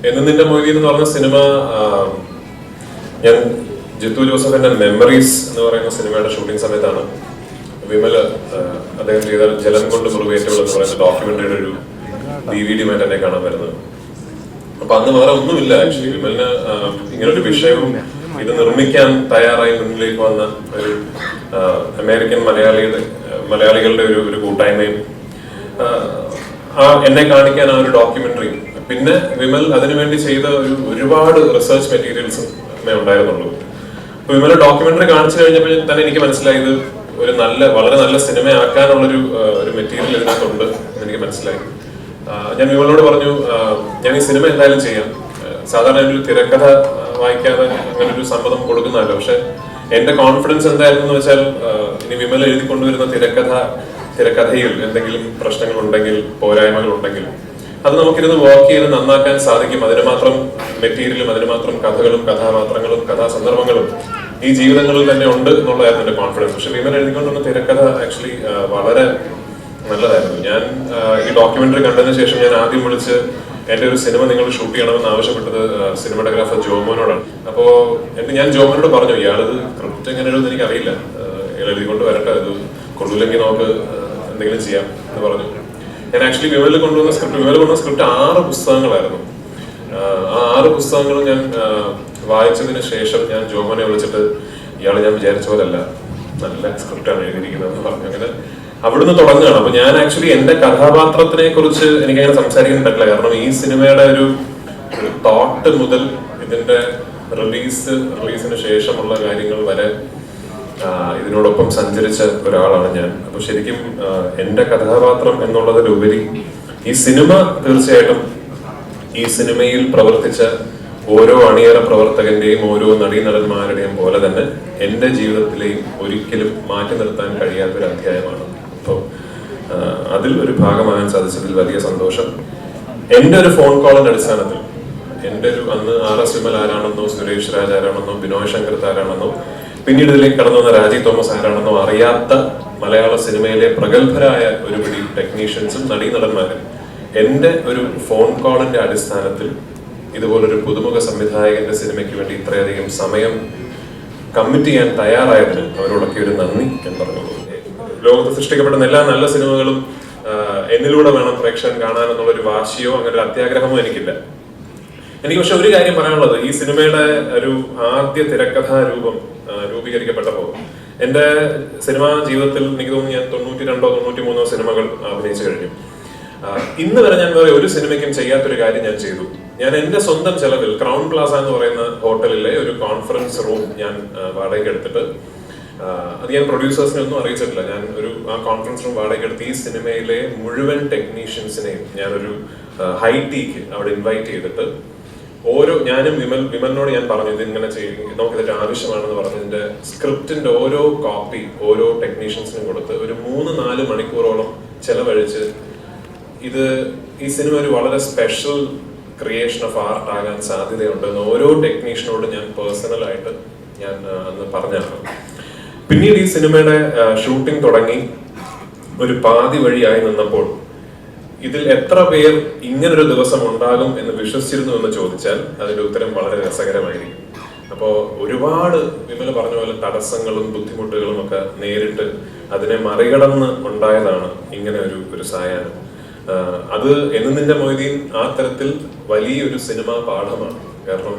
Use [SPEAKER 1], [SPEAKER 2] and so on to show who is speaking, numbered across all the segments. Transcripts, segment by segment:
[SPEAKER 1] എന്ന് നിന്റെ മൊയ്തീൻ എന്ന് പറഞ്ഞ സിനിമ ഞാൻ ജിത്തു ജോസഫിന്റെ മെമ്മറീസ് എന്ന് പറയുന്ന സിനിമയുടെ ഷൂട്ടിംഗ് സമയത്താണ് വിമല് അദ്ദേഹം ചെയ്ത ജലം കൊണ്ട് മുറിവേറ്റവൾ എന്ന് പറയുന്ന ഡോക്യുമെന്ററിയുടെ ഒരു DVD ആയിട്ട് എന്നെ കാണാൻ വരുന്നത്. അപ്പൊ അന്ന് വേറെ ഒന്നുമില്ല ആക്ച്വലി. വിമലിന് ഇങ്ങനൊരു വിഷയവും ഇത് നിർമ്മിക്കാൻ തയ്യാറായി മുന്നിലേക്ക് വന്ന ഒരു അമേരിക്കൻ മലയാളികളുടെ ഒരു കൂട്ടായ്മയും എന്നെ കാണിക്കാൻ ആ ഒരു ഡോക്യുമെന്ററി, പിന്നെ വിമൽ അതിനുവേണ്ടി ചെയ്ത ഒരുപാട് റിസർച്ച് മെറ്റീരിയൽസും ഉണ്ടായിരുന്നുള്ളൂ. അപ്പൊ വിമൽ ഡോക്യുമെന്ററി കാണിച്ചു കഴിഞ്ഞപ്പോൾ തന്നെ എനിക്ക് മനസ്സിലായത് വളരെ നല്ല സിനിമയാക്കാനുള്ളൊരു മെറ്റീരിയൽ ഇതിനകത്തുണ്ട് എന്ന് എനിക്ക് മനസ്സിലായി. ഞാൻ വിമലിനോട് പറഞ്ഞു, ഞാൻ ഈ സിനിമ എന്തായാലും ചെയ്യാം. സാധാരണ ഒരു തിരക്കഥ വായിക്കാതെ അങ്ങനെ ഒരു സമ്മതം കൊടുക്കുന്നതല്ല. പക്ഷെ എന്റെ കോൺഫിഡൻസ് എന്തായിരുന്നു എന്ന് വെച്ചാൽ, ഇനി വിമൽ എഴുതി കൊണ്ടുവരുന്ന തിരക്കഥയിൽ എന്തെങ്കിലും പ്രശ്നങ്ങൾ ഉണ്ടെങ്കിൽ, പോരായ്മകൾ ഉണ്ടെങ്കിൽ അത് നമുക്കിരുന്ന് വർക്ക് ചെയ്ത് നന്നാക്കാൻ സാധിക്കും. അതിന് മാത്രം മെറ്റീരിയലും അതിന് മാത്രം കഥകളും കഥാപാത്രങ്ങളും കഥാസന്ദർഭങ്ങളും ഈ ജീവിതങ്ങളിൽ തന്നെ ഉണ്ട് എന്നുള്ളതായിരുന്നു എന്റെ കോൺഫിഡൻസ്. പക്ഷെ വിമൽ എഴുതിക്കൊണ്ടുവന്ന തിരക്കഥ ആക്ച്വലി വളരെ നല്ലതായിരുന്നു. ഞാൻ ഈ ഡോക്യുമെന്ററി കണ്ടതിന് ശേഷം ഞാൻ ആദ്യം വിളിച്ച് എന്റെ ഒരു സിനിമ നിങ്ങൾ ഷൂട്ട് ചെയ്യണമെന്ന് ആവശ്യപ്പെട്ടത് സിനിമാറ്റോഗ്രാഫർ ജോമോനോടാണ്. അപ്പോ ഞാൻ ജോമോനോട് പറഞ്ഞു, ഇയാളത് സ്ക്രിപ്റ്റ് എങ്ങനെ എഴുതുമെന്ന് എനിക്ക് അറിയില്ല, ഇയാൾ എഴുതിക്കൊണ്ട് വരട്ടെ, ഇത് കൊള്ളില്ലെങ്കിൽ നമുക്ക് എന്തെങ്കിലും ചെയ്യാം എന്ന് പറഞ്ഞു. ഞാൻ ആക്ച്വലി വിമലിൽ കൊണ്ടുവന്ന സ്ക്രിപ്റ്റ് 6 പുസ്തകങ്ങളായിരുന്നു. ആ 6 പുസ്തകങ്ങളും ഞാൻ വായിച്ചതിന് ശേഷം ഞാൻ ജോമോനെ വിളിച്ചിട്ട്, ഇയാള് ഞാൻ വിചാരിച്ച പോലല്ല, നല്ല സ്ക്രിപ്റ്റാണ് എഴുതിയിരിക്കുന്നത് എന്ന് പറഞ്ഞു. അങ്ങനെ അവിടുന്ന് തുടങ്ങുകയാണ്. അപ്പൊ ഞാൻ ആക്ച്വലി എന്റെ കഥാപാത്രത്തിനെ കുറിച്ച് എനിക്കങ്ങനെ സംസാരിക്കാൻ പറ്റില്ല. കാരണം ഈ സിനിമയുടെ ഒരു തോട്ട് മുതൽ ഇതിന്റെ റിലീസിന് ശേഷമുള്ള കാര്യങ്ങൾ വരെ ഇതിനോടൊപ്പം സഞ്ചരിച്ച ഒരാളാണ് ഞാൻ. അപ്പൊ ശരിക്കും എന്റെ കഥാപാത്രം എന്നുള്ളതിലുപരി ഈ സിനിമ തീർച്ചയായിട്ടും ഈ സിനിമയിൽ പ്രവർത്തിച്ച ഓരോ അണിയറ പ്രവർത്തകന്റെയും ഓരോ നടീനടന്മാരുടെയും പോലെ തന്നെ എന്റെ ജീവിതത്തിലെയും ഒരിക്കലും മാറ്റി നിർത്താൻ കഴിയാത്തൊരു അധ്യായമാണ്. അപ്പോൾ അതിൽ ഒരു ഭാഗമാകാൻ സാധിച്ചതിൽ വലിയ സന്തോഷം. എന്റെ ഒരു ഫോൺ കോളിന്റെ അടിസ്ഥാനത്തിൽ എന്റെ അന്ന് RS വിമൽ ആരാണെന്നോ, സുരേഷ് രാജ് ആരാണെന്നോ, ബിനോയ് ശങ്കർ ആരാണെന്നോ, പിന്നീട് ഇതിലേക്ക് കടന്നു വന്ന രാജീവ് തോമസ് ആരാണെന്നോ അറിയാത്ത മലയാള സിനിമയിലെ പ്രഗത്ഭരായ ഒരുപിടി ടെക്നീഷ്യൻസും നടീനടന്മാരും എന്റെ ഒരു ഫോൺ കോളിന്റെ അടിസ്ഥാനത്തിൽ ഇതുപോലൊരു പുതുമുഖ സംവിധായകന്റെ സിനിമയ്ക്ക് വേണ്ടി ഇത്രയധികം സമയം കമ്മിറ്റ് ചെയ്യാൻ തയ്യാറായതിന് അവരോടൊക്കെ ഒരു നന്ദി എന്ന് പറഞ്ഞുള്ളൂ. ലോകത്ത് സൃഷ്ടിക്കപ്പെടുന്ന എല്ലാ നല്ല സിനിമകളും എന്നിലൂടെ വേണം പ്രേക്ഷകൻ കാണാനെന്നുള്ള ഒരു വാശിയോ അങ്ങനെ ഒരു അത്യാഗ്രഹമോ എനിക്കില്ല. എനിക്ക് പക്ഷെ ഒരു കാര്യം പറയാനുള്ളത്, ഈ സിനിമയുടെ ഒരു ആദ്യ തിരക്കഥാ രൂപീകരിക്കപ്പെട്ടപ്പോൾ എന്റെ സിനിമാ ജീവിതത്തിൽ എനിക്ക് തോന്നുന്നു ഞാൻ 92 93 സിനിമകൾ അഭിനയിച്ചു കഴിഞ്ഞു. ഇന്ന് വരെ ഞാൻ വേറെ ഒരു സിനിമയ്ക്കും ചെയ്യാത്തൊരു കാര്യം ഞാൻ ചെയ്തു. ഞാൻ എന്റെ സ്വന്തം ചെലവിൽ ക്രൗൺ പ്ലാസ എന്ന് പറയുന്ന ഹോട്ടലിലെ ഒരു കോൺഫറൻസ് റൂം ഞാൻ വാടകയ്ക്ക് എടുത്തിട്ട്, അത് ഞാൻ പ്രൊഡ്യൂസേഴ്സിനെ ഒന്നും അറിയിച്ചിട്ടില്ല, ഞാൻ ആ കോൺഫറൻസ് റൂം വാടകയ്ക്ക് എടുത്ത് ഈ സിനിമയിലെ മുഴുവൻ ടെക്നീഷ്യൻസിനെയും ഞാനൊരു ഹൈ ടീക്ക് അവിടെ ഇൻവൈറ്റ് ചെയ്തിട്ട് ഞാനും വിമലിനോട് ഞാൻ പറഞ്ഞു, ഇത് ഇങ്ങനെ ചെയ്യും, നമുക്കിതിന്റെ ആവശ്യമാണെന്ന് പറഞ്ഞതിന്റെ സ്ക്രിപ്റ്റിന്റെ ഓരോ കോപ്പി ഓരോ ടെക്നീഷ്യൻസിനും കൊടുത്ത് ഒരു 3-4 മണിക്കൂറോളം ചെലവഴിച്ച് ഈ സിനിമ ഒരു വളരെ സ്പെഷ്യൽ ക്രിയേഷൻ ഓഫ് ആർട്ട് ആകാൻ സാധ്യതയുണ്ടെന്ന് ഓരോ ടെക്നീഷ്യനോട് ഞാൻ പേഴ്സണലായിട്ട് ഞാൻ അന്ന് പറഞ്ഞാണ്. പിന്നീട് ഈ സിനിമയുടെ ഷൂട്ടിംഗ് തുടങ്ങി ഒരു പാതി വഴിയായി നിന്നപ്പോൾ ഇതിൽ എത്ര പേർ ഇങ്ങനൊരു ദിവസം ഉണ്ടാകും എന്ന് വിശ്വസിച്ചിരുന്നു എന്ന് ചോദിച്ചാൽ അതിന്റെ ഉത്തരം വളരെ രസകരമായിരിക്കും. അപ്പോ ഒരുപാട് വിമല പറഞ്ഞ പോലെ തടസ്സങ്ങളും ബുദ്ധിമുട്ടുകളും ഒക്കെ നേരിട്ട് അതിനെ മറികടന്ന് ഉണ്ടായതാണ് ഇങ്ങനെ ഒരു സായാഹ്നം. അത് എന്ന് നിന്റെ മൊയ്തീൻ ആ തരത്തിൽ വലിയൊരു സിനിമാ പാഠമാണ്. കാരണം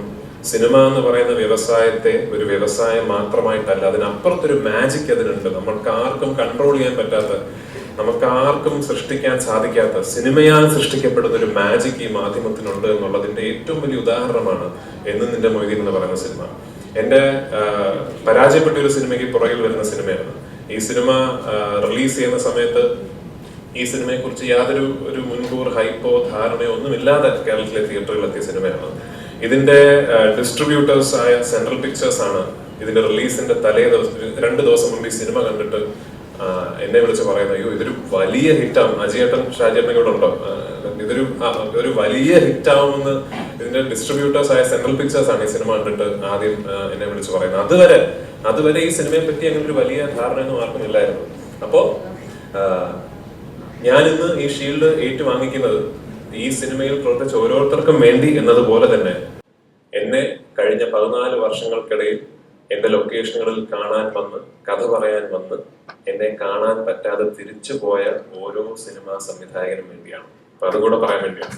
[SPEAKER 1] സിനിമ എന്ന് പറയുന്ന വ്യവസായത്തെ ഒരു വ്യവസായം മാത്രമായിട്ടല്ല, അതിനപ്പുറത്തൊരു മാജിക് അതിനുണ്ട്. നമുക്ക് ആർക്കും കൺട്രോൾ ചെയ്യാൻ പറ്റാത്ത, നമുക്ക് ആർക്കും സൃഷ്ടിക്കാൻ സാധിക്കാത്ത, സിനിമയാൽ സൃഷ്ടിക്കപ്പെടുന്ന ഒരു മാജിക് ഈ മാധ്യമത്തിനുണ്ട് എന്നുള്ളതിന്റെ ഏറ്റവും വലിയ ഉദാഹരണമാണ് എന്ന് നിന്റെ മൊയ്തീൻ എന്ന് പറയുന്ന സിനിമ. എന്റെ പരാജയപ്പെട്ട ഒരു സിനിമയ്ക്ക് പുറകിൽ വരുന്ന സിനിമയാണ്. ഈ സിനിമ റിലീസ് ചെയ്യുന്ന സമയത്ത് ഈ സിനിമയെ കുറിച്ച് യാതൊരു മുൻകൂർ ഹൈപ്പോ ധാരണയോ ഒന്നുമില്ലാതെ കേരളത്തിലെ തിയേറ്ററുകളിലെത്തിയ സിനിമയാണ്. ഇതിന്റെ ഡിസ്ട്രിബ്യൂട്ടേഴ്സ് ആയ സെൻട്രൽ പിക്ചേഴ്സ് ആണ് ഇതിന്റെ റിലീസിന്റെ 2 ദിവസം മുമ്പ് ഈ സിനിമ കണ്ടിട്ട് എന്നെ വിളിച്ച് പറയുന്നത്, അയ്യോ ഇതൊരു വലിയ ഹിറ്റാവും, അജിയേട്ടൻ ഷാജിയേട്ടൻ കൂടെ ഉണ്ടോ, ഒരു വലിയ ഹിറ്റാവുമെന്ന് ഇതിന്റെ ഡിസ്ട്രിബ്യൂട്ടേഴ്സ് ആയ സെൻട്രൽ പിക്ചേഴ്സ് ആണ് ഈ സിനിമ കണ്ടിട്ട് ആദ്യം എന്നെ വിളിച്ച് പറയുന്നത്. അതുവരെ ഈ സിനിമയെ പറ്റി അങ്ങനെ ഒരു വലിയ ധാരണയൊന്നും ആർക്കും ഇല്ലായിരുന്നു. അപ്പോ ഞാനിന്ന് ഈ ഷീൽഡ് ഏറ്റുവാങ്ങിക്കുന്നത് ഈ സിനിമയിൽ പ്രവർത്തിച്ച ഓരോരുത്തർക്കും വേണ്ടി എന്നതുപോലെ തന്നെ എന്നെ കഴിഞ്ഞ 14 വർഷങ്ങൾക്കിടയിൽ എന്റെ ലൊക്കേഷനുകളിൽ കാണാൻ വന്ന്, കഥ പറയാൻ വന്ന്, എന്നെ കാണാൻ പറ്റാതെ തിരിച്ചു പോയ ഓരോ സിനിമാ സംവിധായകനും വേണ്ടിയാണ്. അപ്പൊ അതുകൂടെ പറയാൻ വേണ്ടിയാണ്.